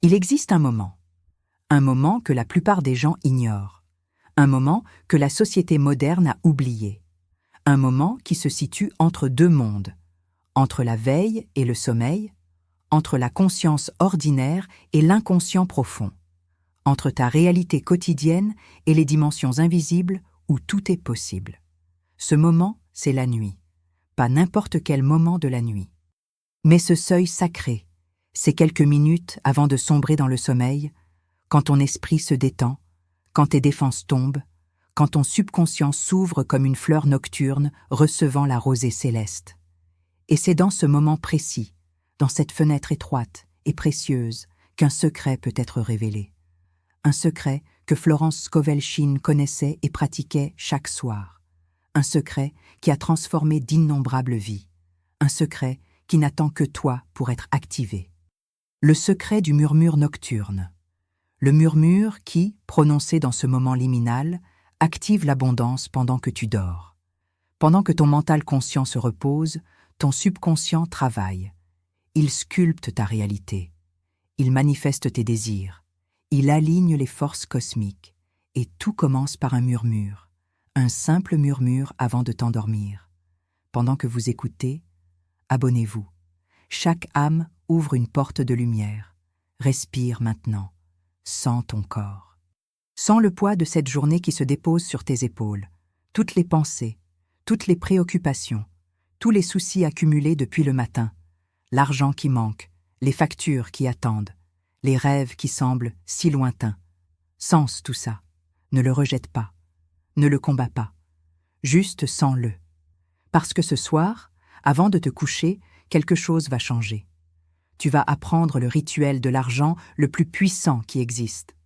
Il existe un moment que la plupart des gens ignorent, un moment que la société moderne a oublié, un moment qui se situe entre deux mondes, entre la veille et le sommeil, entre la conscience ordinaire et l'inconscient profond, entre ta réalité quotidienne et les dimensions invisibles où tout est possible. Ce moment, c'est la nuit, pas n'importe quel moment de la nuit. Mais ce seuil sacré, ces quelques minutes avant de sombrer dans le sommeil, quand ton esprit se détend, quand tes défenses tombent, quand ton subconscient s'ouvre comme une fleur nocturne recevant la rosée céleste. Et c'est dans ce moment précis, dans cette fenêtre étroite et précieuse, qu'un secret peut être révélé. Un secret que Florence Scovel Shinn connaissait et pratiquait chaque soir. Un secret qui a transformé d'innombrables vies. Un secret qui n'attend que toi pour être activé. Le secret du murmure nocturne. Le murmure qui, prononcé dans ce moment liminal, active l'abondance pendant que tu dors. Pendant que ton mental conscient se repose, ton subconscient travaille. Il sculpte ta réalité. Il manifeste tes désirs. Il aligne les forces cosmiques. Et tout commence par un murmure. Un simple murmure avant de t'endormir. Pendant que vous écoutez, abonnez-vous. Chaque âme ouvre une porte de lumière. Respire maintenant. Sens ton corps. Sens le poids de cette journée qui se dépose sur tes épaules. Toutes les pensées, toutes les préoccupations, tous les soucis accumulés depuis le matin. L'argent qui manque, les factures qui attendent, les rêves qui semblent si lointains. Sens tout ça. Ne le rejette pas. Ne le combats pas. Juste sens-le. Parce que ce soir, avant de te coucher, quelque chose va changer. Tu vas apprendre le rituel de l'argent le plus puissant qui existe.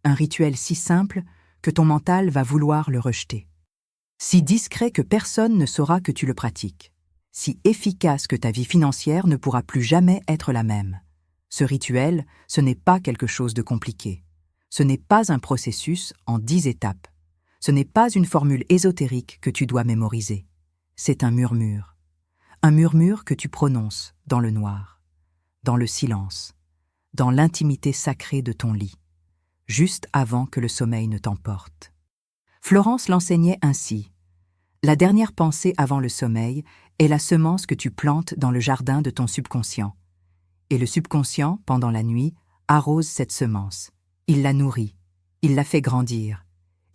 Un rituel si simple que ton mental va vouloir le rejeter. Si discret que personne ne saura que tu le pratiques. Si efficace que ta vie financière ne pourra plus jamais être la même. Ce rituel, ce n'est pas quelque chose de compliqué. Ce n'est pas un processus en 10 étapes. Ce n'est pas une formule ésotérique que tu dois mémoriser. C'est un murmure. Un murmure que tu prononces dans le noir, dans le silence, dans l'intimité sacrée de ton lit, juste avant que le sommeil ne t'emporte. Florence l'enseignait ainsi. La dernière pensée avant le sommeil est la semence que tu plantes dans le jardin de ton subconscient. Et le subconscient, pendant la nuit, arrose cette semence. Il la nourrit, il la fait grandir.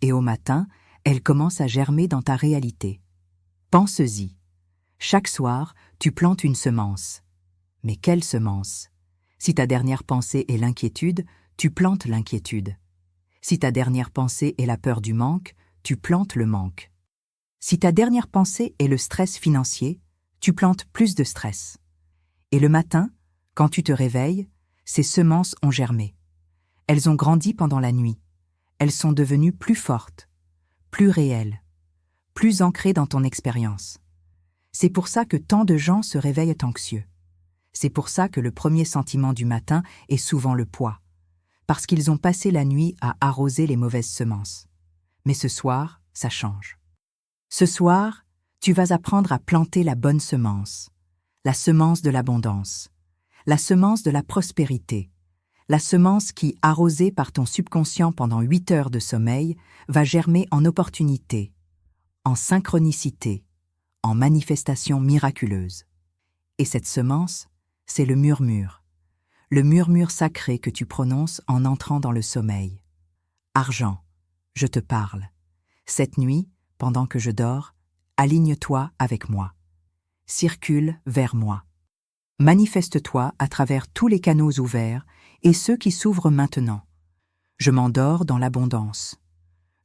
Et au matin, elle commence à germer dans ta réalité. Pense-y. Chaque soir, tu plantes une semence. Mais quelle semence? Si ta dernière pensée est l'inquiétude, tu plantes l'inquiétude. Si ta dernière pensée est la peur du manque, tu plantes le manque. Si ta dernière pensée est le stress financier, tu plantes plus de stress. Et le matin, quand tu te réveilles, ces semences ont germé. Elles ont grandi pendant la nuit. Elles sont devenues plus fortes, plus réelles, plus ancrées dans ton expérience. C'est pour ça que tant de gens se réveillent anxieux. C'est pour ça que le premier sentiment du matin est souvent le poids, parce qu'ils ont passé la nuit à arroser les mauvaises semences. Mais ce soir, ça change. Ce soir, tu vas apprendre à planter la bonne semence, la semence de l'abondance, la semence de la prospérité, la semence qui, arrosée par ton subconscient pendant 8 heures de sommeil, va germer en opportunité, en synchronicité, en manifestation miraculeuse. Et cette semence, c'est le murmure sacré que tu prononces en entrant dans le sommeil. Argent, je te parle. Cette nuit, pendant que je dors, aligne-toi avec moi. Circule vers moi. Manifeste-toi à travers tous les canaux ouverts et ceux qui s'ouvrent maintenant. Je m'endors dans l'abondance.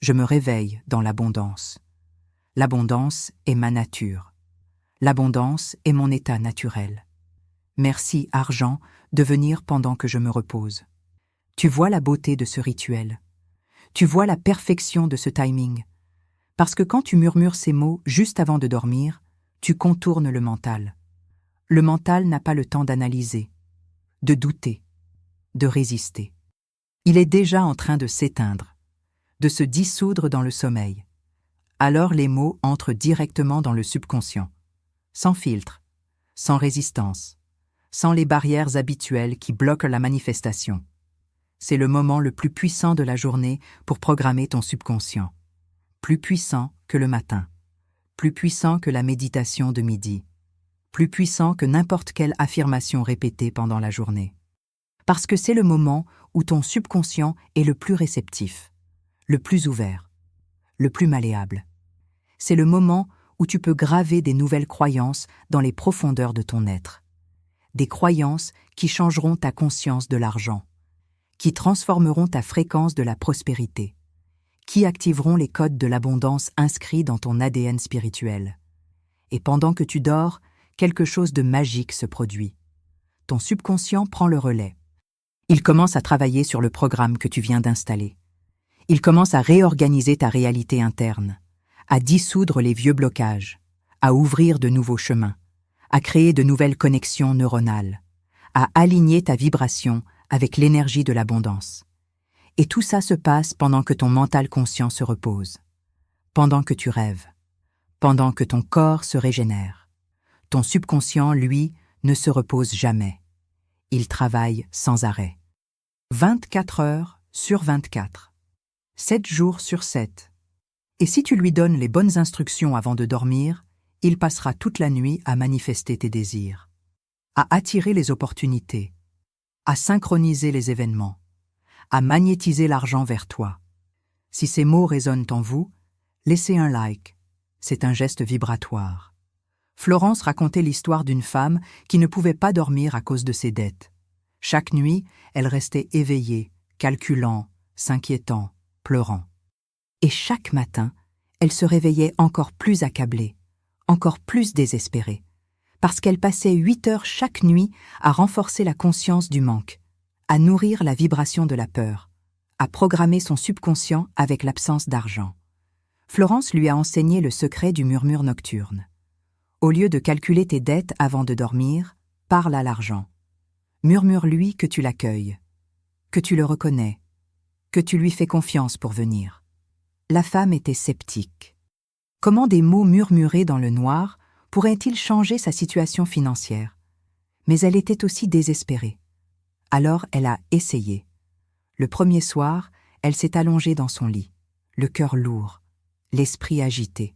Je me réveille dans l'abondance. L'abondance est ma nature. L'abondance est mon état naturel. Merci, argent, de venir pendant que je me repose. Tu vois la beauté de ce rituel. Tu vois la perfection de ce timing. Parce que quand tu murmures ces mots juste avant de dormir, tu contournes le mental. Le mental n'a pas le temps d'analyser, de douter, de résister. Il est déjà en train de s'éteindre, de se dissoudre dans le sommeil. Alors les mots entrent directement dans le subconscient, sans filtre, sans résistance, sans les barrières habituelles qui bloquent la manifestation. C'est le moment le plus puissant de la journée pour programmer ton subconscient. Plus puissant que le matin. Plus puissant que la méditation de midi. Plus puissant que n'importe quelle affirmation répétée pendant la journée. Parce que c'est le moment où ton subconscient est le plus réceptif, le plus ouvert, le plus malléable. C'est le moment où tu peux graver des nouvelles croyances dans les profondeurs de ton être. Des croyances qui changeront ta conscience de l'argent, qui transformeront ta fréquence de la prospérité, qui activeront les codes de l'abondance inscrits dans ton ADN spirituel. Et pendant que tu dors, quelque chose de magique se produit. Ton subconscient prend le relais. Il commence à travailler sur le programme que tu viens d'installer. Il commence à réorganiser ta réalité interne, à dissoudre les vieux blocages, à ouvrir de nouveaux chemins, à créer de nouvelles connexions neuronales, à aligner ta vibration avec l'énergie de l'abondance. Et tout ça se passe pendant que ton mental conscient se repose, pendant que tu rêves, pendant que ton corps se régénère. Ton subconscient, lui, ne se repose jamais. Il travaille sans arrêt. 24 heures sur 24. 7 jours sur 7. Et si tu lui donnes les bonnes instructions avant de dormir, il passera toute la nuit à manifester tes désirs, à attirer les opportunités, à synchroniser les événements, à magnétiser l'argent vers toi. Si ces mots résonnent en vous, laissez un like. C'est un geste vibratoire. Florence racontait l'histoire d'une femme qui ne pouvait pas dormir à cause de ses dettes. Chaque nuit, elle restait éveillée, calculant, s'inquiétant, pleurant. Et chaque matin, elle se réveillait encore plus accablée, encore plus désespérée, parce qu'elle passait 8 heures chaque nuit à renforcer la conscience du manque, à nourrir la vibration de la peur, à programmer son subconscient avec l'absence d'argent. Florence lui a enseigné le secret du murmure nocturne. Au lieu de calculer tes dettes avant de dormir, parle à l'argent. Murmure-lui que tu l'accueilles, que tu le reconnais, que tu lui fais confiance pour venir. La femme était sceptique. Comment des mots murmurés dans le noir pourraient-ils changer sa situation financière? Mais elle était aussi désespérée. Alors elle a essayé. Le premier soir, elle s'est allongée dans son lit, le cœur lourd, l'esprit agité.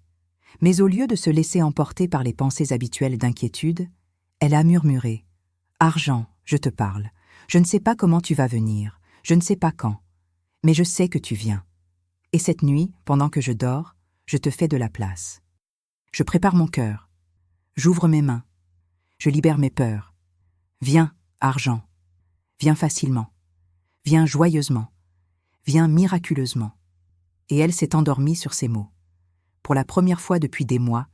Mais au lieu de se laisser emporter par les pensées habituelles d'inquiétude, elle a murmuré « Argent, je te parle. Je ne sais pas comment tu vas venir, je ne sais pas quand, mais je sais que tu viens. Et cette nuit, pendant que je dors, je te fais de la place. Je prépare mon cœur, j'ouvre mes mains, je libère mes peurs. Viens, argent, viens facilement, viens joyeusement, viens miraculeusement. » Et elle s'est endormie sur ces mots. Pour la première fois depuis des mois,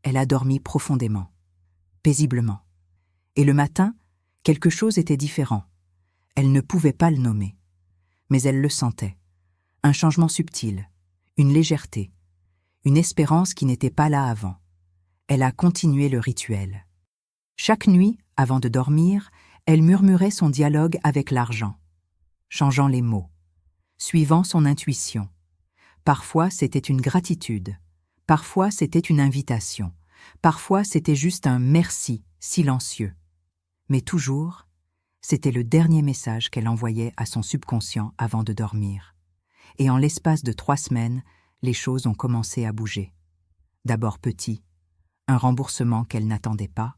elle a dormi profondément, paisiblement. Et le matin, quelque chose était différent. Elle ne pouvait pas le nommer. Mais elle le sentait. Un changement subtil, une légèreté, une espérance qui n'était pas là avant. Elle a continué le rituel. Chaque nuit, avant de dormir, elle murmurait son dialogue avec l'argent, changeant les mots, suivant son intuition. Parfois, c'était une gratitude. Parfois, c'était une invitation. Parfois, c'était juste un merci silencieux. Mais toujours, c'était le dernier message qu'elle envoyait à son subconscient avant de dormir. Et en l'espace de 3 semaines, les choses ont commencé à bouger. D'abord petit, un remboursement qu'elle n'attendait pas,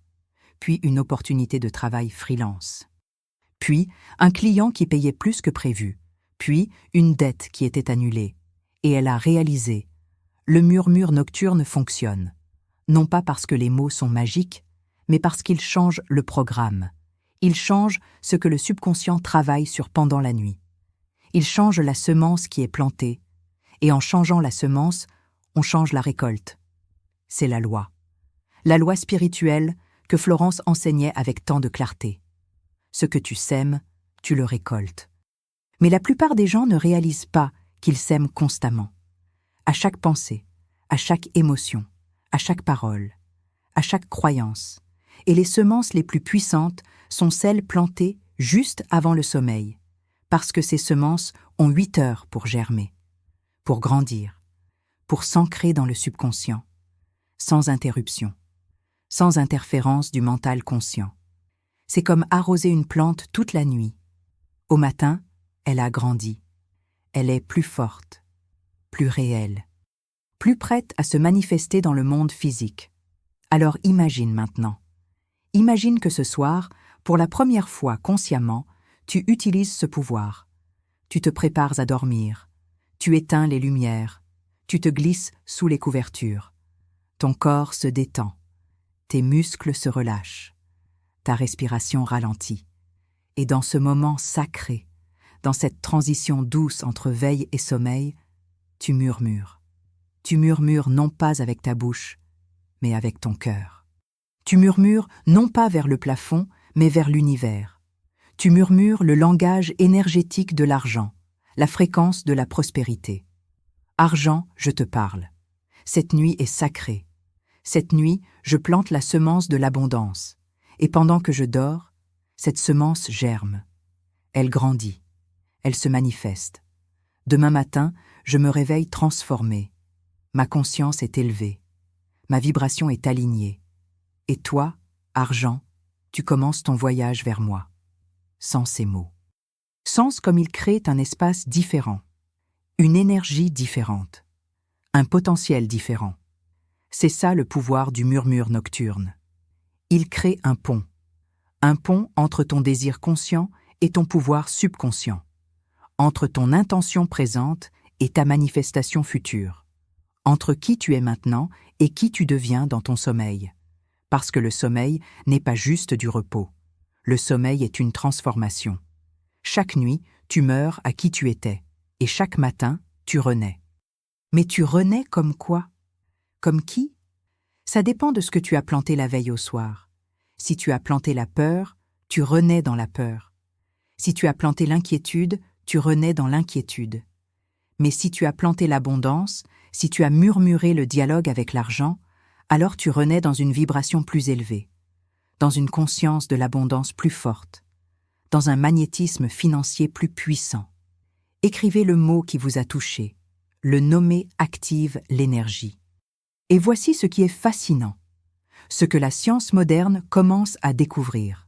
puis une opportunité de travail freelance. Puis, un client qui payait plus que prévu, puis une dette qui était annulée. Et elle a réalisé, le murmure nocturne fonctionne, non pas parce que les mots sont magiques, mais parce qu'ils changent le programme. Ils changent ce que le subconscient travaille sur pendant la nuit. Ils changent la semence qui est plantée, et en changeant la semence, on change la récolte. C'est la loi spirituelle que Florence enseignait avec tant de clarté. Ce que tu sèmes, tu le récoltes. Mais la plupart des gens ne réalisent pas qu'ils sèment constamment. À chaque pensée, à chaque émotion, à chaque parole, à chaque croyance. Et les semences les plus puissantes sont celles plantées juste avant le sommeil, parce que ces semences ont 8 heures pour germer, pour grandir, pour s'ancrer dans le subconscient, sans interruption, sans interférence du mental conscient. C'est comme arroser une plante toute la nuit. Au matin, Elle a grandi. Elle est plus forte, plus réelle, plus prête à se manifester dans le monde physique. Alors imagine maintenant. Imagine que ce soir, pour la première fois consciemment, tu utilises ce pouvoir. Tu te prépares à dormir. Tu éteins les lumières. Tu te glisses sous les couvertures. Ton corps se détend. Tes muscles se relâchent. Ta respiration ralentit. Et dans ce moment sacré, dans cette transition douce entre veille et sommeil, tu murmures. Tu murmures non pas avec ta bouche, mais avec ton cœur. Tu murmures non pas vers le plafond, mais vers l'univers. Tu murmures le langage énergétique de l'argent, la fréquence de la prospérité. Argent, je te parle. Cette nuit est sacrée. Cette nuit, je plante la semence de l'abondance. Et pendant que je dors, cette semence germe. Elle grandit. Elle se manifeste. Demain matin, je me réveille transformé. Ma conscience est élevée. Ma vibration est alignée. Et toi, argent, tu commences ton voyage vers moi. Sans ces mots. Sens comme il crée un espace différent. Une énergie différente. Un potentiel différent. C'est ça le pouvoir du murmure nocturne. Il crée un pont entre ton désir conscient et ton pouvoir subconscient, entre ton intention présente et ta manifestation future, entre qui tu es maintenant et qui tu deviens dans ton sommeil. Parce que le sommeil n'est pas juste du repos. Le sommeil est une transformation. Chaque nuit, tu meurs à qui tu étais, et chaque matin, tu renais. Mais tu renais comme quoi? Comme qui? Ça dépend de ce que tu as planté la veille au soir. Si tu as planté la peur, tu renais dans la peur. Si tu as planté l'inquiétude, tu renais dans l'inquiétude. Mais si tu as planté l'abondance, si tu as murmuré le dialogue avec l'argent, alors tu renais dans une vibration plus élevée, dans une conscience de l'abondance plus forte, dans un magnétisme financier plus puissant. Écrivez le mot qui vous a touché. Le nommer active l'énergie. Et voici ce qui est fascinant, ce que la science moderne commence à découvrir.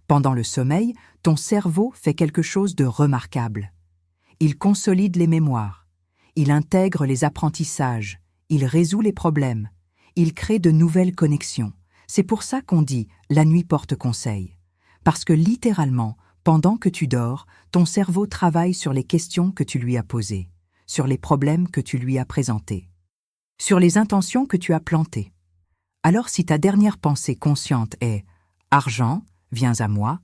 Pendant le sommeil, ton cerveau fait quelque chose de remarquable. Il consolide les mémoires, il intègre les apprentissages, il résout les problèmes, il crée de nouvelles connexions. C'est pour ça qu'on dit « la nuit porte conseil ». Parce que littéralement, pendant que tu dors, ton cerveau travaille sur les questions que tu lui as posées, sur les problèmes que tu lui as présentés, sur les intentions que tu as plantées. Alors si ta dernière pensée consciente est « argent, viens à moi »,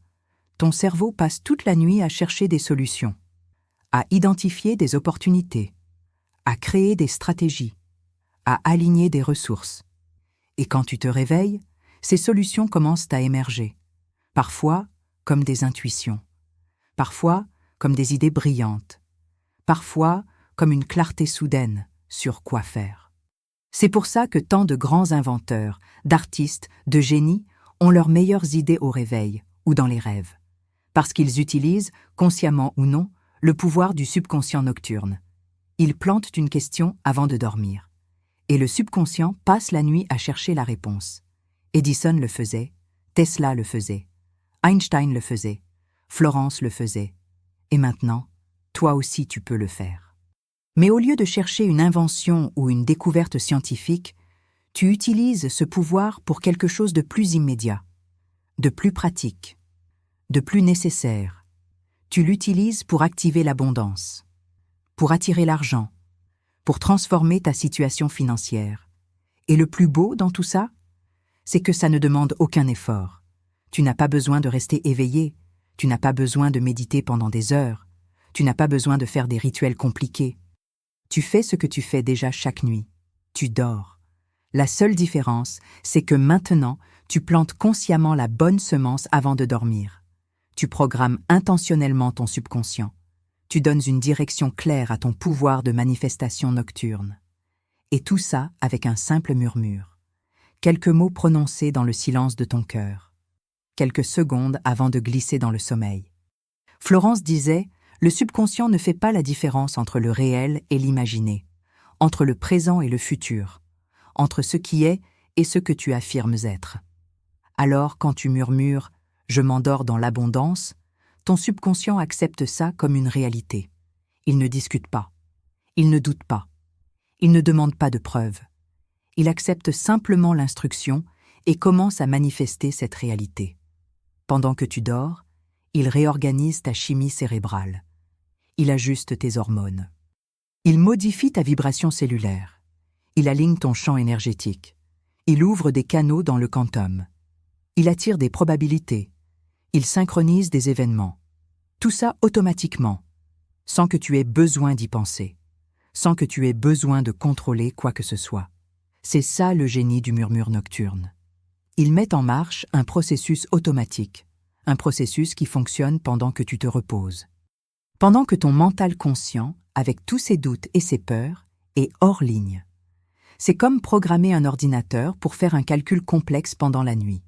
ton cerveau passe toute la nuit à chercher des solutions, à identifier des opportunités, à créer des stratégies, à aligner des ressources. Et quand tu te réveilles, ces solutions commencent à émerger, parfois comme des intuitions, parfois comme des idées brillantes, parfois comme une clarté soudaine sur quoi faire. C'est pour ça que tant de grands inventeurs, d'artistes, de génies ont leurs meilleures idées au réveil ou dans les rêves, parce qu'ils utilisent, consciemment ou non, le pouvoir du subconscient nocturne. Ils plantent une question avant de dormir. Et le subconscient passe la nuit à chercher la réponse. Edison le faisait, Tesla le faisait, Einstein le faisait, Florence le faisait. Et maintenant, toi aussi tu peux le faire. Mais au lieu de chercher une invention ou une découverte scientifique, tu utilises ce pouvoir pour quelque chose de plus immédiat, de plus pratique, de plus nécessaire. Tu l'utilises pour activer l'abondance, pour attirer l'argent, pour transformer ta situation financière. Et le plus beau dans tout ça, c'est que ça ne demande aucun effort. Tu n'as pas besoin de rester éveillé, tu n'as pas besoin de méditer pendant des heures, tu n'as pas besoin de faire des rituels compliqués. Tu fais ce que tu fais déjà chaque nuit. Tu dors. La seule différence, c'est que maintenant, tu plantes consciemment la bonne semence avant de dormir. Tu programmes intentionnellement ton subconscient. Tu donnes une direction claire à ton pouvoir de manifestation nocturne. Et tout ça avec un simple murmure. Quelques mots prononcés dans le silence de ton cœur. Quelques secondes avant de glisser dans le sommeil. Florence disait « Le subconscient ne fait pas la différence entre le réel et l'imaginé, entre le présent et le futur, entre ce qui est et ce que tu affirmes être. » Alors quand tu murmures « Je m'endors dans l'abondance », ton subconscient accepte ça comme une réalité. Il ne discute pas. Il ne doute pas. Il ne demande pas de preuves. Il accepte simplement l'instruction et commence à manifester cette réalité. Pendant que tu dors, il réorganise ta chimie cérébrale. Il ajuste tes hormones. Il modifie ta vibration cellulaire. Il aligne ton champ énergétique. Il ouvre des canaux dans le quantum. Il attire des probabilités. Il synchronise des événements. Tout ça automatiquement, sans que tu aies besoin d'y penser, sans que tu aies besoin de contrôler quoi que ce soit. C'est ça le génie du murmure nocturne. Il met en marche un processus automatique, un processus qui fonctionne pendant que tu te reposes. Pendant que ton mental conscient, avec tous ses doutes et ses peurs, est hors ligne. C'est comme programmer un ordinateur pour faire un calcul complexe pendant la nuit.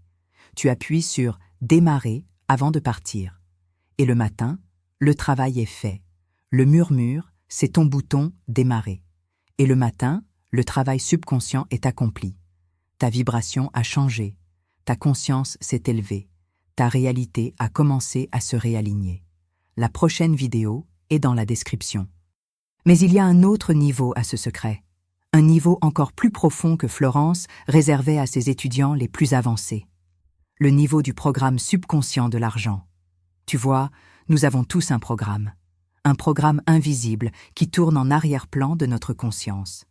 Tu appuies sur « Démarrer » avant de partir. Et le matin, le travail est fait. Le murmure, c'est ton bouton « Démarrer ». Et le matin, le travail subconscient est accompli. Ta vibration a changé. Ta conscience s'est élevée. Ta réalité a commencé à se réaligner. La prochaine vidéo est dans la description. Mais il y a un autre niveau à ce secret. Un niveau encore plus profond que Florence réservait à ses étudiants les plus avancés. Le niveau du programme subconscient de l'argent. Tu vois, nous avons tous un programme invisible qui tourne en arrière-plan de notre conscience.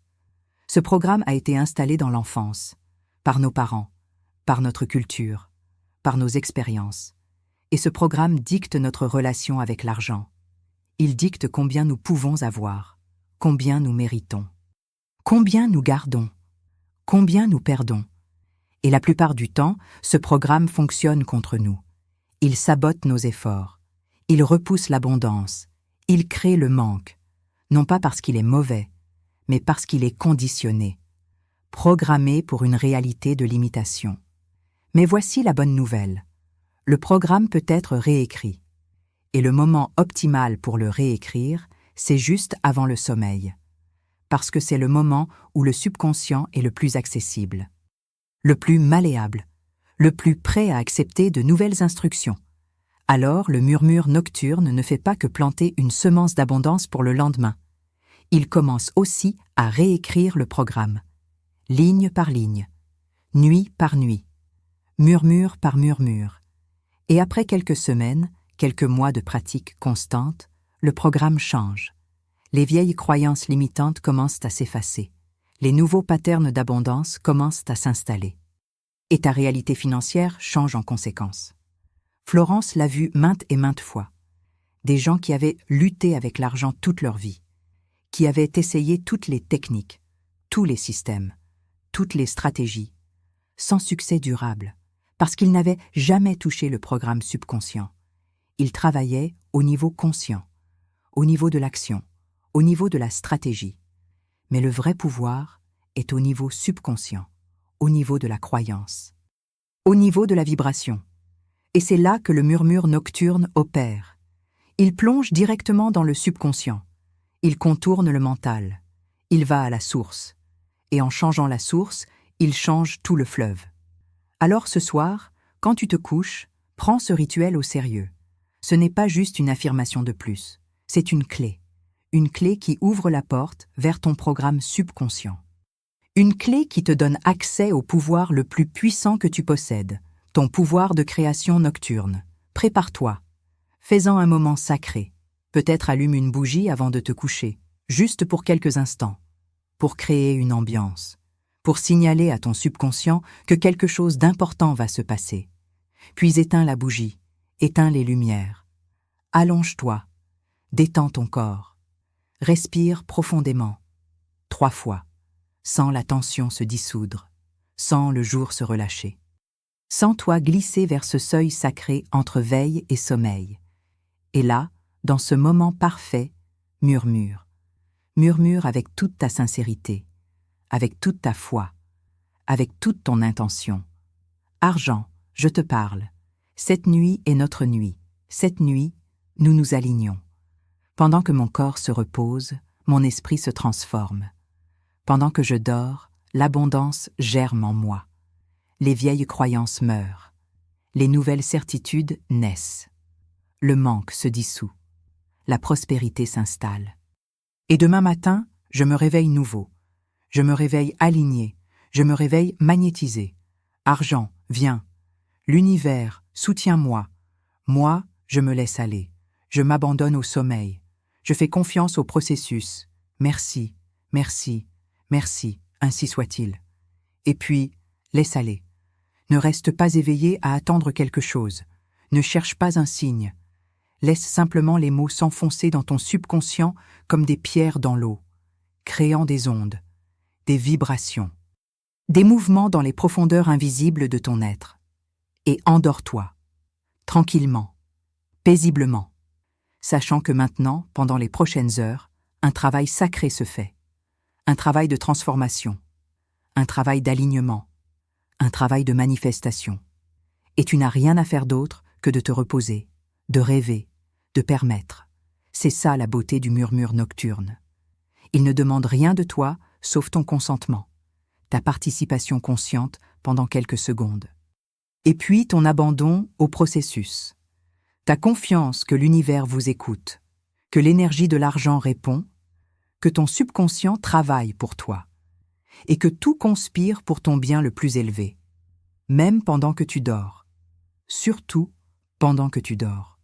Ce programme a été installé dans l'enfance, par nos parents, par notre culture, par nos expériences. Et ce programme dicte notre relation avec l'argent. Il dicte combien nous pouvons avoir, combien nous méritons, combien nous gardons, combien nous perdons. Et la plupart du temps, ce programme fonctionne contre nous. Il sabote nos efforts. Il repousse l'abondance. Il crée le manque. Non pas parce qu'il est mauvais, mais parce qu'il est conditionné. Programmé pour une réalité de limitation. Mais voici la bonne nouvelle. Le programme peut être réécrit. Et le moment optimal pour le réécrire, c'est juste avant le sommeil. Parce que c'est le moment où le subconscient est le plus accessible. Le plus malléable, le plus prêt à accepter de nouvelles instructions. Alors, le murmure nocturne ne fait pas que planter une semence d'abondance pour le lendemain. Il commence aussi à réécrire le programme, ligne par ligne, nuit par nuit, murmure par murmure. Et après quelques semaines, quelques mois de pratique constante, le programme change. Les vieilles croyances limitantes commencent à s'effacer. Les nouveaux patterns d'abondance commencent à s'installer. Et ta réalité financière change en conséquence. Florence l'a vu maintes et maintes fois. Des gens qui avaient lutté avec l'argent toute leur vie, qui avaient essayé toutes les techniques, tous les systèmes, toutes les stratégies, sans succès durable, parce qu'ils n'avaient jamais touché le programme subconscient. Ils travaillaient au niveau conscient, au niveau de l'action, au niveau de la stratégie. Mais le vrai pouvoir est au niveau subconscient, au niveau de la croyance, au niveau de la vibration. Et c'est là que le murmure nocturne opère. Il plonge directement dans le subconscient. Il contourne le mental. Il va à la source. Et en changeant la source, il change tout le fleuve. Alors ce soir, quand tu te couches, prends ce rituel au sérieux. Ce n'est pas juste une affirmation de plus. C'est une clé qui ouvre la porte vers ton programme subconscient. Une clé qui te donne accès au pouvoir le plus puissant que tu possèdes, ton pouvoir de création nocturne. Prépare-toi. Fais-en un moment sacré. Peut-être allume une bougie avant de te coucher, juste pour quelques instants, pour créer une ambiance, pour signaler à ton subconscient que quelque chose d'important va se passer. Puis éteins la bougie, éteins les lumières. Allonge-toi, détends ton corps. Respire profondément, 3 fois, sans la tension se dissoudre, sans le jour se relâcher. Sens-toi glisser vers ce seuil sacré entre veille et sommeil. Et là, dans ce moment parfait, murmure. Murmure avec toute ta sincérité, avec toute ta foi, avec toute ton intention. Argent, je te parle. Cette nuit est notre nuit. Cette nuit, nous nous alignons. Pendant que mon corps se repose, mon esprit se transforme. Pendant que je dors, l'abondance germe en moi. Les vieilles croyances meurent. Les nouvelles certitudes naissent. le manque se dissout. La prospérité s'installe. Et demain matin, je me réveille nouveau. Je me réveille aligné. Je me réveille magnétisé. Argent, viens. L'univers, soutiens-moi. Moi, je me laisse aller. Je m'abandonne au sommeil. Je fais confiance au processus. Merci, merci, merci, ainsi soit-il. Et puis, laisse aller. Ne reste pas éveillé à attendre quelque chose. Ne cherche pas un signe. Laisse simplement les mots s'enfoncer dans ton subconscient comme des pierres dans l'eau, créant des ondes, des vibrations, des mouvements dans les profondeurs invisibles de ton être. Et endors-toi, tranquillement, paisiblement, sachant que maintenant, pendant les prochaines heures, un travail sacré se fait, un travail de transformation, un travail d'alignement, un travail de manifestation. Et tu n'as rien à faire d'autre que de te reposer, de rêver, de permettre. C'est ça la beauté du murmure nocturne. Il ne demande rien de toi sauf ton consentement, ta participation consciente pendant quelques secondes. Et puis ton abandon au processus. Ta confiance que l'univers vous écoute, que l'énergie de l'argent répond, que ton subconscient travaille pour toi, et que tout conspire pour ton bien le plus élevé, même pendant que tu dors. Surtout pendant que tu dors.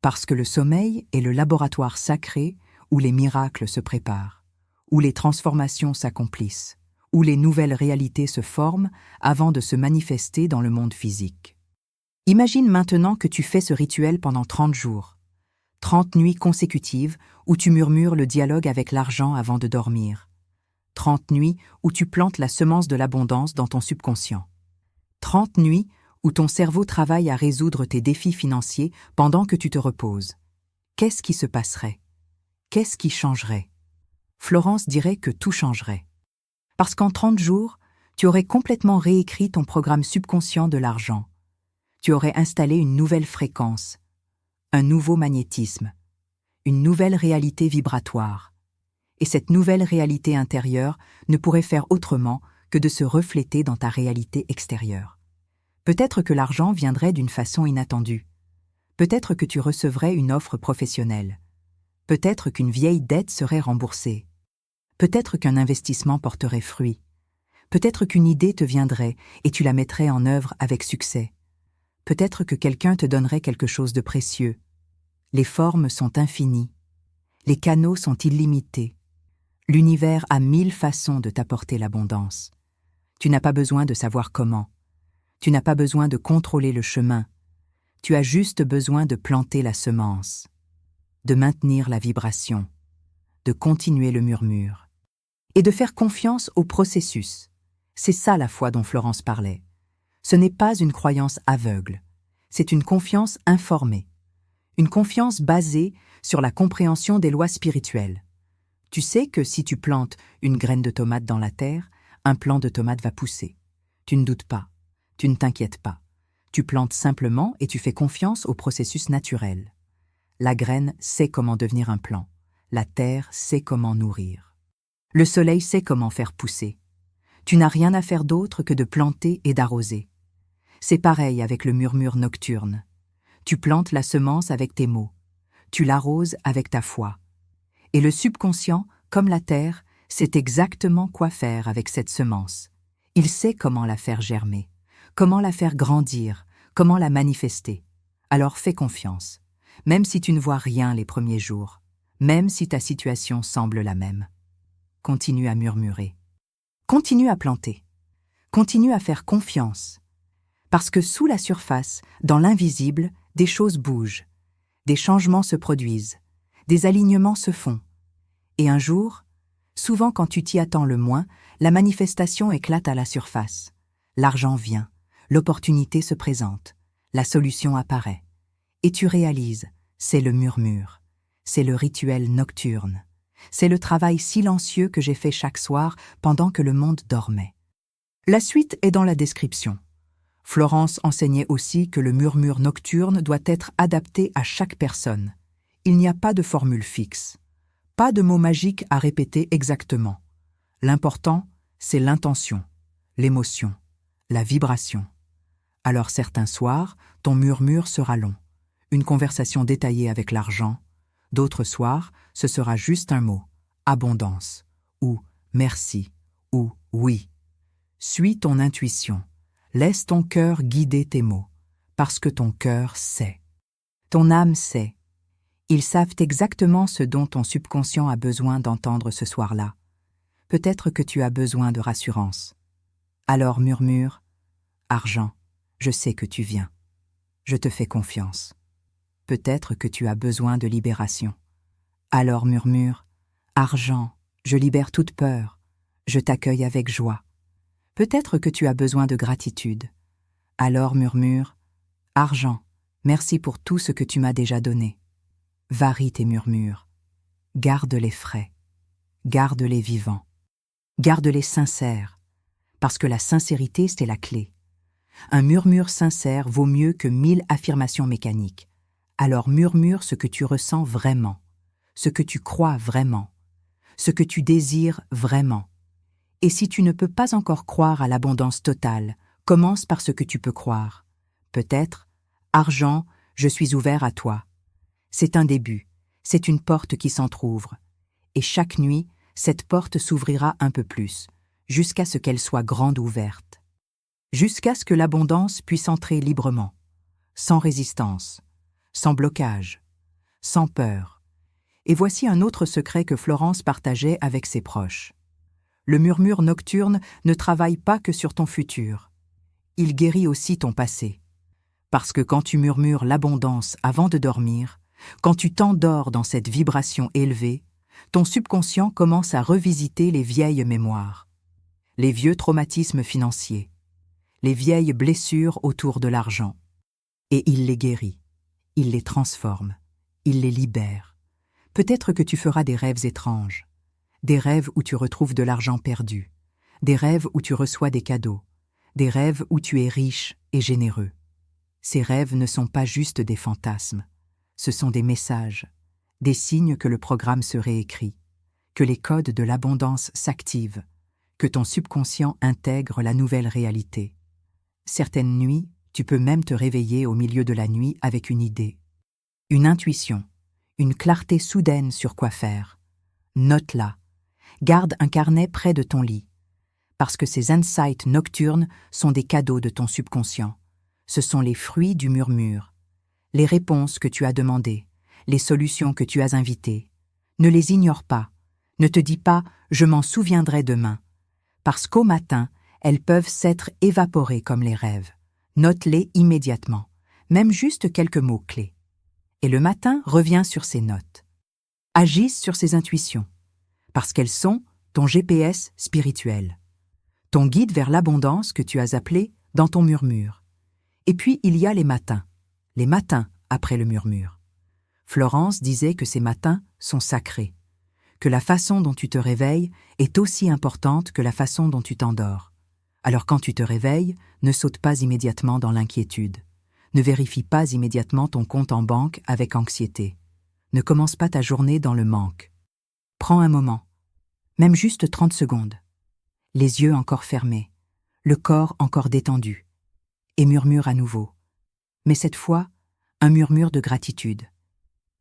Parce que le sommeil est le laboratoire sacré où les miracles se préparent, où les transformations s'accomplissent, où les nouvelles réalités se forment avant de se manifester dans le monde physique. Imagine maintenant que tu fais ce rituel pendant 30 jours, 30 nuits consécutives où tu murmures le dialogue avec l'argent avant de dormir, 30 nuits où tu plantes la semence de l'abondance dans ton subconscient, 30 nuits où ton cerveau travaille à résoudre tes défis financiers pendant que tu te reposes. Qu'est-ce qui se passerait? Qu'est-ce qui changerait? Florence dirait que tout changerait. Parce qu'en 30 jours, tu aurais complètement réécrit ton programme subconscient de l'argent. Tu aurais installé une nouvelle fréquence, un nouveau magnétisme, une nouvelle réalité vibratoire. Et cette nouvelle réalité intérieure ne pourrait faire autrement que de se refléter dans ta réalité extérieure. Peut-être que l'argent viendrait d'une façon inattendue. Peut-être que tu recevrais une offre professionnelle. Peut-être qu'une vieille dette serait remboursée. Peut-être qu'un investissement porterait fruit. Peut-être qu'une idée te viendrait et tu la mettrais en œuvre avec succès. Peut-être que quelqu'un te donnerait quelque chose de précieux. Les formes sont infinies. Les canaux sont illimités. L'univers a 1000 façons de t'apporter l'abondance. Tu n'as pas besoin de savoir comment. Tu n'as pas besoin de contrôler le chemin. Tu as juste besoin de planter la semence, de maintenir la vibration, de continuer le murmure et de faire confiance au processus. C'est ça la foi dont Florence parlait. Ce n'est pas une croyance aveugle, c'est une confiance informée, une confiance basée sur la compréhension des lois spirituelles. Tu sais que si tu plantes une graine de tomate dans la terre, un plant de tomate va pousser. Tu ne doutes pas. Tu ne t'inquiètes pas. Tu plantes simplement et tu fais confiance au processus naturel. La graine sait comment devenir un plant. La terre sait comment nourrir. Le soleil sait comment faire pousser. Tu n'as rien à faire d'autre que de planter et d'arroser. C'est pareil avec le murmure nocturne. Tu plantes la semence avec tes mots. Tu l'arroses avec ta foi. Et le subconscient, comme la terre, sait exactement quoi faire avec cette semence. Il sait comment la faire germer. Comment la faire grandir, comment la manifester. Alors fais confiance, même si tu ne vois rien les premiers jours, même si ta situation semble la même. Continue à murmurer. Continue à planter. Continue à faire confiance. Parce que sous la surface, dans l'invisible, des choses bougent, des changements se produisent, des alignements se font. Et un jour, souvent quand tu t'y attends le moins, la manifestation éclate à la surface. L'argent vient. L'opportunité se présente, la solution apparaît. Et tu réalises, c'est le murmure, c'est le rituel nocturne, c'est le travail silencieux que j'ai fait chaque soir pendant que le monde dormait. La suite est dans la description. Florence enseignait aussi que le murmure nocturne doit être adapté à chaque personne. Il n'y a pas de formule fixe, pas de mots magiques à répéter exactement. L'important, c'est l'intention, l'émotion, la vibration. Alors certains soirs, ton murmure sera long. une conversation détaillée avec l'argent. D'autres soirs, ce sera juste un mot, abondance, ou merci, ou oui. Suis ton intuition. Laisse ton cœur guider tes mots, parce que ton cœur sait. Ton âme sait. Ils savent exactement ce dont ton subconscient a besoin d'entendre ce soir-là. Peut-être que tu as besoin de rassurance. Alors murmure, « Argent, je sais que tu viens. Je te fais confiance. » Peut-être que tu as besoin de libération. Alors murmure, « Argent, je libère toute peur. Je t'accueille avec joie. » Peut-être que tu as besoin de gratitude. Alors murmure, « Argent, merci pour tout ce que tu m'as déjà donné. » Varie tes murmures. Garde-les frais. Garde-les vivants. Garde-les sincères, parce que la sincérité, c'est la clé. Un murmure sincère vaut mieux que 1000 affirmations mécaniques. Alors murmure ce que tu ressens vraiment, ce que tu crois vraiment, ce que tu désires vraiment. Et si tu ne peux pas encore croire à l'abondance totale, commence par ce que tu peux croire. Peut-être, argent, je suis ouvert à toi. C'est un début, c'est une porte qui s'entr'ouvre. Et chaque nuit, cette porte s'ouvrira un peu plus, jusqu'à ce qu'elle soit grande ouverte. Jusqu'à ce que l'abondance puisse entrer librement, sans résistance, sans blocage, sans peur. Et voici un autre secret que Florence partageait avec ses proches. Le murmure nocturne ne travaille pas que sur ton futur. Il guérit aussi ton passé. Parce que quand tu murmures l'abondance avant de dormir, quand tu t'endors dans cette vibration élevée, ton subconscient commence à revisiter les vieilles mémoires, les vieux traumatismes financiers, les vieilles blessures autour de l'argent. Et il les guérit, il les transforme, il les libère. Peut-être que tu feras des rêves étranges, des rêves où tu retrouves de l'argent perdu, des rêves où tu reçois des cadeaux, des rêves où tu es riche et généreux. Ces rêves ne sont pas juste des fantasmes, ce sont des messages, des signes que le programme se réécrit, que les codes de l'abondance s'activent, que ton subconscient intègre la nouvelle réalité. Certaines nuits, tu peux même te réveiller au milieu de la nuit avec une idée, une intuition, une clarté soudaine sur quoi faire. Note-la. Garde un carnet près de ton lit, parce que ces insights nocturnes sont des cadeaux de ton subconscient. Ce sont les fruits du murmure, les réponses que tu as demandées, les solutions que tu as invitées. Ne les ignore pas. Ne te dis pas « je m'en souviendrai demain », parce qu'au matin, elles peuvent s'être évaporées comme les rêves. Note-les immédiatement, même juste quelques mots-clés. Et le matin, reviens sur ces notes. Agisse sur ces intuitions, parce qu'elles sont ton GPS spirituel, ton guide vers l'abondance que tu as appelé dans ton murmure. Et puis il y a les matins après le murmure. Florence disait que ces matins sont sacrés, que la façon dont tu te réveilles est aussi importante que la façon dont tu t'endors. Alors quand tu te réveilles, ne saute pas immédiatement dans l'inquiétude. Ne vérifie pas immédiatement ton compte en banque avec anxiété. Ne commence pas ta journée dans le manque. Prends un moment, même juste 30 secondes. Les yeux encore fermés, le corps encore détendu. Et murmure à nouveau. Mais cette fois, un murmure de gratitude.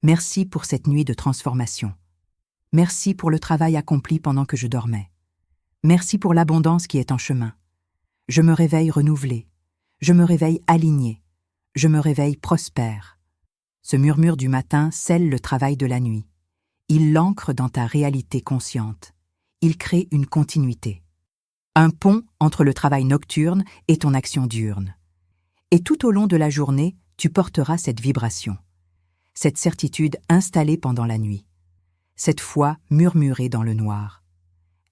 Merci pour cette nuit de transformation. Merci pour le travail accompli pendant que je dormais. Merci pour l'abondance qui est en chemin. Je me réveille renouvelé. Je me réveille aligné. Je me réveille prospère. Ce murmure du matin scelle le travail de la nuit. Il l'ancre dans ta réalité consciente. Il crée une continuité. Un pont entre le travail nocturne et ton action diurne. Et tout au long de la journée, tu porteras cette vibration, cette certitude installée pendant la nuit, cette foi murmurée dans le noir.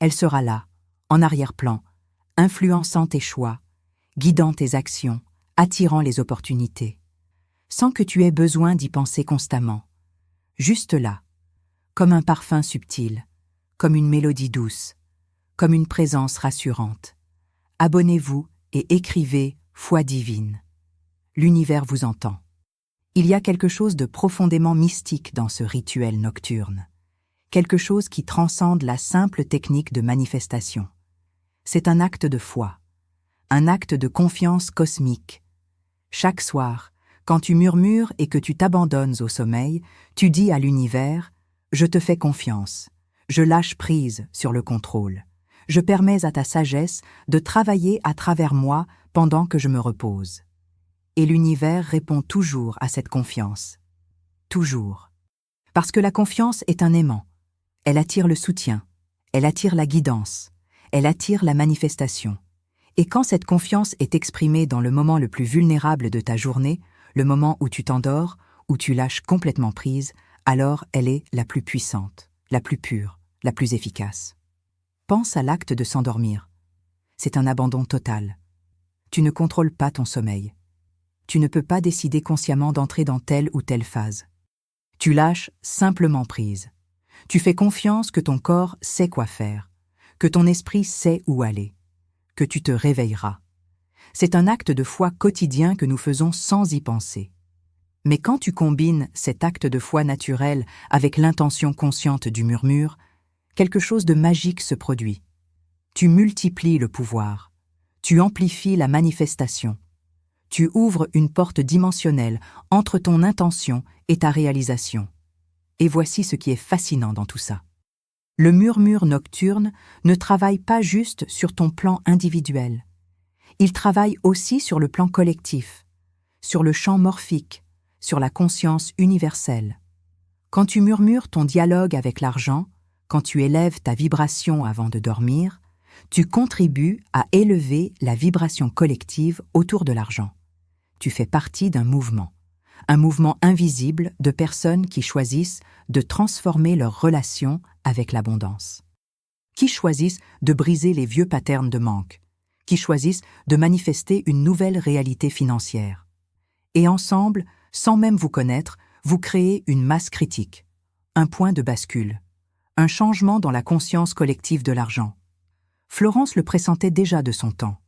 Elle sera là, en arrière-plan, influençant tes choix, guidant tes actions, attirant les opportunités, sans que tu aies besoin d'y penser constamment. Juste là, comme un parfum subtil, comme une mélodie douce, comme une présence rassurante. Abonnez-vous et écrivez « Foi divine ». L'univers vous entend. Il y a quelque chose de profondément mystique dans ce rituel nocturne, quelque chose qui transcende la simple technique de manifestation. C'est un acte de foi, un acte de confiance cosmique. Chaque soir, Quand tu murmures et que tu t'abandonnes au sommeil, tu dis à l'univers « Je te fais confiance, je lâche prise sur le contrôle, je permets à ta sagesse de travailler à travers moi pendant que je me repose. » Et l'univers répond toujours à cette confiance. Toujours. Parce que la confiance est un aimant. Elle attire le soutien, elle attire la guidance, elle attire la manifestation. Et quand cette confiance est exprimée dans le moment le plus vulnérable de ta journée, le moment où tu t'endors, où tu lâches complètement prise, alors elle est la plus puissante, la plus pure, la plus efficace. Pense à l'acte de s'endormir. C'est un abandon total. Tu ne contrôles pas ton sommeil. Tu ne peux pas décider consciemment d'entrer dans telle ou telle phase. Tu lâches simplement prise. Tu fais confiance que ton corps sait quoi faire, que ton esprit sait où aller, que tu te réveilleras. C'est un acte de foi quotidien que nous faisons sans y penser. Mais quand tu combines cet acte de foi naturel avec l'intention consciente du murmure, quelque chose de magique se produit. Tu multiplies le pouvoir, tu amplifies la manifestation, tu ouvres une porte dimensionnelle entre ton intention et ta réalisation. Et voici ce qui est fascinant dans tout ça. Le murmure nocturne ne travaille pas juste sur ton plan individuel. Il travaille aussi sur le plan collectif, sur le champ morphique, sur la conscience universelle. Quand tu murmures ton dialogue avec l'argent, quand tu élèves ta vibration avant de dormir, tu contribues à élever la vibration collective autour de l'argent. Tu fais partie d'un mouvement invisible de personnes qui choisissent de transformer leurs relations avec l'abondance, qui choisissent de briser les vieux patterns de manque, qui choisissent de manifester une nouvelle réalité financière. Et ensemble, sans même vous connaître, vous créez une masse critique, un point de bascule, un changement dans la conscience collective de l'argent. Florence le pressentait déjà de son temps.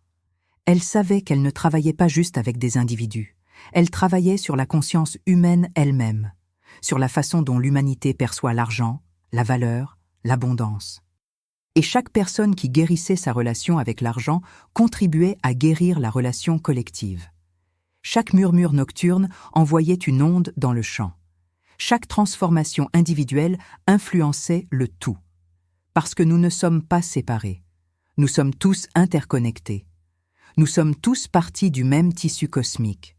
Elle savait qu'elle ne travaillait pas juste avec des individus. Elle travaillait sur la conscience humaine elle-même, sur la façon dont l'humanité perçoit l'argent, la valeur, l'abondance. Et chaque personne qui guérissait sa relation avec l'argent contribuait à guérir la relation collective. Chaque murmure nocturne envoyait une onde dans le champ. Chaque transformation individuelle influençait le tout. Parce que nous ne sommes pas séparés. Nous sommes tous interconnectés. Nous sommes tous partis du même tissu cosmique.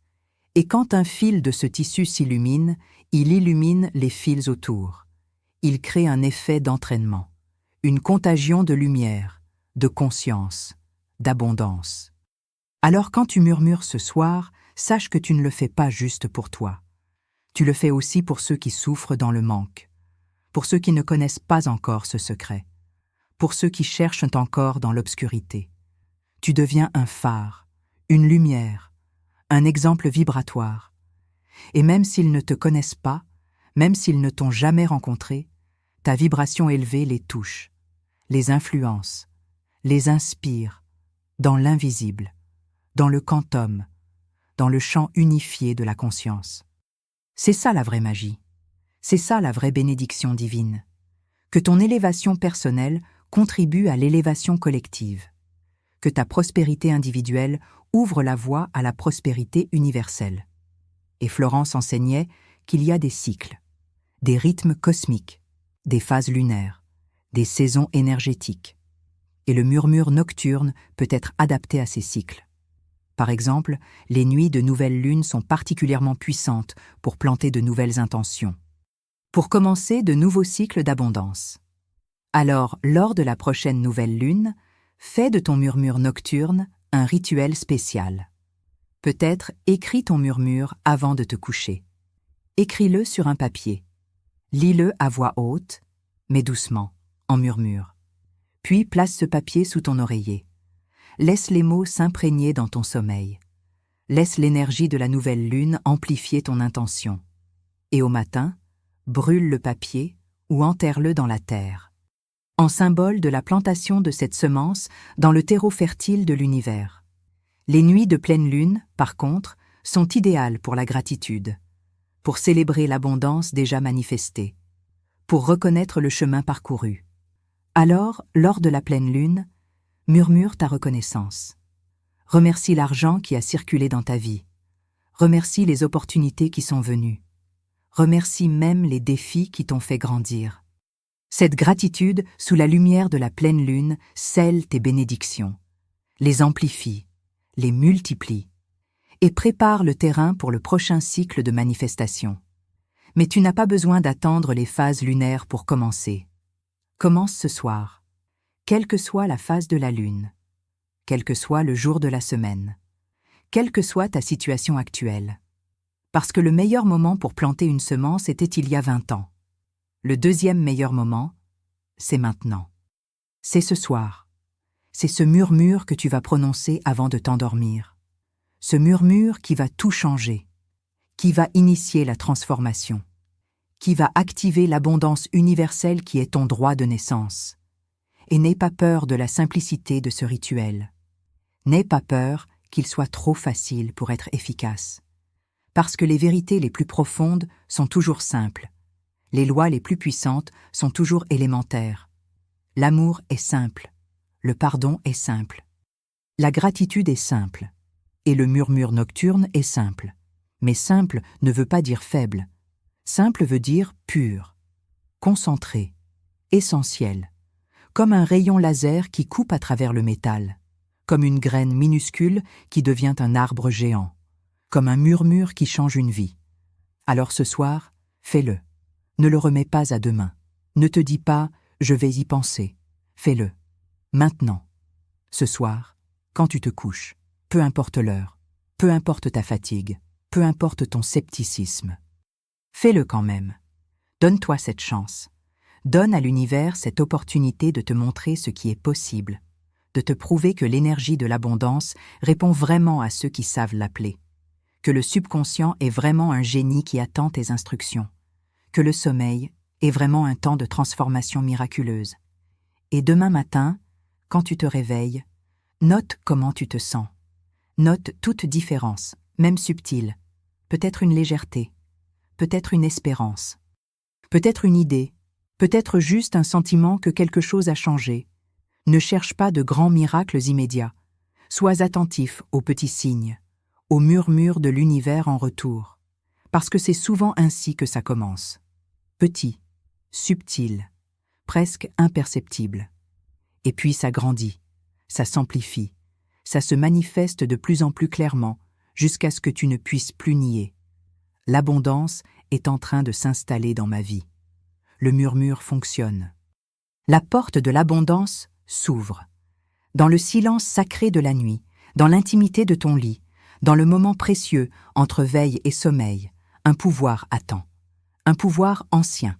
Et quand un fil de ce tissu s'illumine, il illumine les fils autour. Il crée un effet d'entraînement, une contagion de lumière, de conscience, d'abondance. Alors quand tu murmures ce soir, sache que tu ne le fais pas juste pour toi. Tu le fais aussi pour ceux qui souffrent dans le manque, pour ceux qui ne connaissent pas encore ce secret, pour ceux qui cherchent encore dans l'obscurité. Tu deviens un phare, une lumière, un exemple vibratoire. Et même s'ils ne te connaissent pas, même s'ils ne t'ont jamais rencontré, ta vibration élevée les touche, les influence, les inspire dans l'invisible, dans le quantum, dans le champ unifié de la conscience. C'est ça la vraie magie. C'est ça la vraie bénédiction divine. Que ton élévation personnelle contribue à l'élévation collective. Que ta prospérité individuelle ouvre la voie à la prospérité universelle. Et Florence enseignait qu'il y a des cycles, des rythmes cosmiques, des phases lunaires, des saisons énergétiques. Et le murmure nocturne peut être adapté à ces cycles. Par exemple, les nuits de nouvelle lune sont particulièrement puissantes pour planter de nouvelles intentions, pour commencer de nouveaux cycles d'abondance. Alors, lors de la prochaine nouvelle lune, fais de ton murmure nocturne un rituel spécial. Peut-être écris ton murmure avant de te coucher. Écris-le sur un papier. Lis-le à voix haute, mais doucement, en murmure. Puis place ce papier sous ton oreiller. Laisse les mots s'imprégner dans ton sommeil. Laisse l'énergie de la nouvelle lune amplifier ton intention. Et au matin, brûle le papier ou enterre-le dans la terre, en symbole de la plantation de cette semence dans le terreau fertile de l'univers. Les nuits de pleine lune, par contre, sont idéales pour la gratitude, pour célébrer l'abondance déjà manifestée, pour reconnaître le chemin parcouru. Alors, lors de la pleine lune, murmure ta reconnaissance. Remercie l'argent qui a circulé dans ta vie. Remercie les opportunités qui sont venues. Remercie même les défis qui t'ont fait grandir. Cette gratitude, sous la lumière de la pleine lune, scelle tes bénédictions, les amplifie, les multiplie, et prépare le terrain pour le prochain cycle de manifestation. Mais tu n'as pas besoin d'attendre les phases lunaires pour commencer. Commence ce soir, quelle que soit la phase de la lune, quel que soit le jour de la semaine, quelle que soit ta situation actuelle. Parce que le meilleur moment pour planter une semence était il y a 20 ans. Le deuxième meilleur moment, c'est maintenant. C'est ce soir. C'est ce murmure que tu vas prononcer avant de t'endormir. Ce murmure qui va tout changer, qui va initier la transformation, qui va activer l'abondance universelle qui est ton droit de naissance. Et n'aie pas peur de la simplicité de ce rituel. N'aie pas peur qu'il soit trop facile pour être efficace. Parce que les vérités les plus profondes sont toujours simples. Les lois les plus puissantes sont toujours élémentaires. L'amour est simple. Le pardon est simple. La gratitude est simple. Et le murmure nocturne est simple. Mais simple ne veut pas dire faible. Simple veut dire pur, concentré, essentiel, comme un rayon laser qui coupe à travers le métal, comme une graine minuscule qui devient un arbre géant, comme un murmure qui change une vie. Alors ce soir, fais-le. Ne le remets pas à demain. Ne te dis pas « je vais y penser ». Fais-le. Maintenant. Ce soir, quand tu te couches, peu importe l'heure, peu importe ta fatigue, peu importe ton scepticisme. Fais-le quand même. Donne-toi cette chance. Donne à l'univers cette opportunité de te montrer ce qui est possible, de te prouver que l'énergie de l'abondance répond vraiment à ceux qui savent l'appeler, que le subconscient est vraiment un génie qui attend tes instructions, que le sommeil est vraiment un temps de transformation miraculeuse. Et demain matin, quand tu te réveilles, note comment tu te sens. Note toute différence, même subtile, peut-être une légèreté, peut-être une espérance, peut-être une idée, peut-être juste un sentiment que quelque chose a changé. Ne cherche pas de grands miracles immédiats. Sois attentif aux petits signes, aux murmures de l'univers en retour, parce que c'est souvent ainsi que ça commence. Petit, subtil, presque imperceptible. Et puis ça grandit, ça s'amplifie, ça se manifeste de plus en plus clairement, jusqu'à ce que tu ne puisses plus nier. L'abondance est en train de s'installer dans ma vie. Le murmure fonctionne. La porte de l'abondance s'ouvre. Dans le silence sacré de la nuit, dans l'intimité de ton lit, dans le moment précieux entre veille et sommeil, un pouvoir attend. Un pouvoir ancien.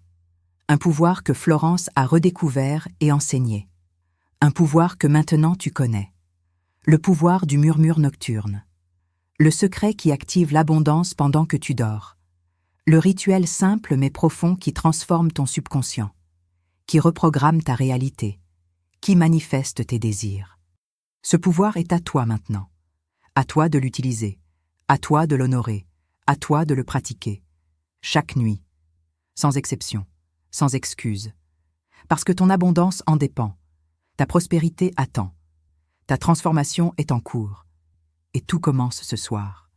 Un pouvoir que Florence a redécouvert et enseigné. Un pouvoir que maintenant tu connais. Le pouvoir du murmure nocturne. Le secret qui active l'abondance pendant que tu dors. Le rituel simple mais profond qui transforme ton subconscient, qui reprogramme ta réalité, qui manifeste tes désirs. Ce pouvoir est à toi maintenant. À toi de l'utiliser, à toi de l'honorer, à toi de le pratiquer. Chaque nuit, sans exception, sans excuse. Parce que ton abondance en dépend. Ta prospérité attend. Ta transformation est en cours. Et tout commence ce soir,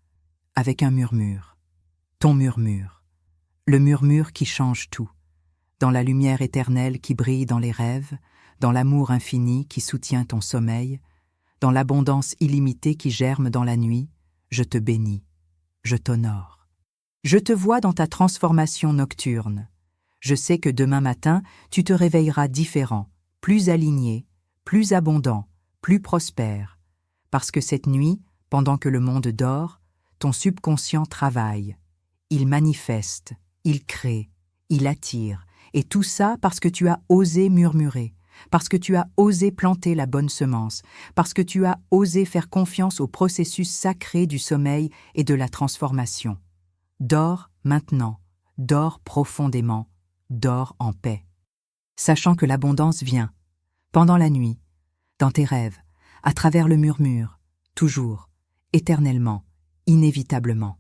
avec un murmure. Ton murmure. Le murmure qui change tout. Dans la lumière éternelle qui brille dans les rêves, dans l'amour infini qui soutient ton sommeil, dans l'abondance illimitée qui germe dans la nuit, je te bénis, je t'honore. Je te vois dans ta transformation nocturne. Je sais que demain matin, tu te réveilleras différent, plus aligné, plus abondant, plus prospère, parce que cette nuit, pendant que le monde dort, ton subconscient travaille. Il manifeste, il crée, il attire, et tout ça parce que tu as osé murmurer, parce que tu as osé planter la bonne semence, parce que tu as osé faire confiance au processus sacré du sommeil et de la transformation. Dors maintenant, dors profondément, dors en paix. Sachant que l'abondance vient, pendant la nuit, dans tes rêves, à travers le murmure, toujours, éternellement, inévitablement.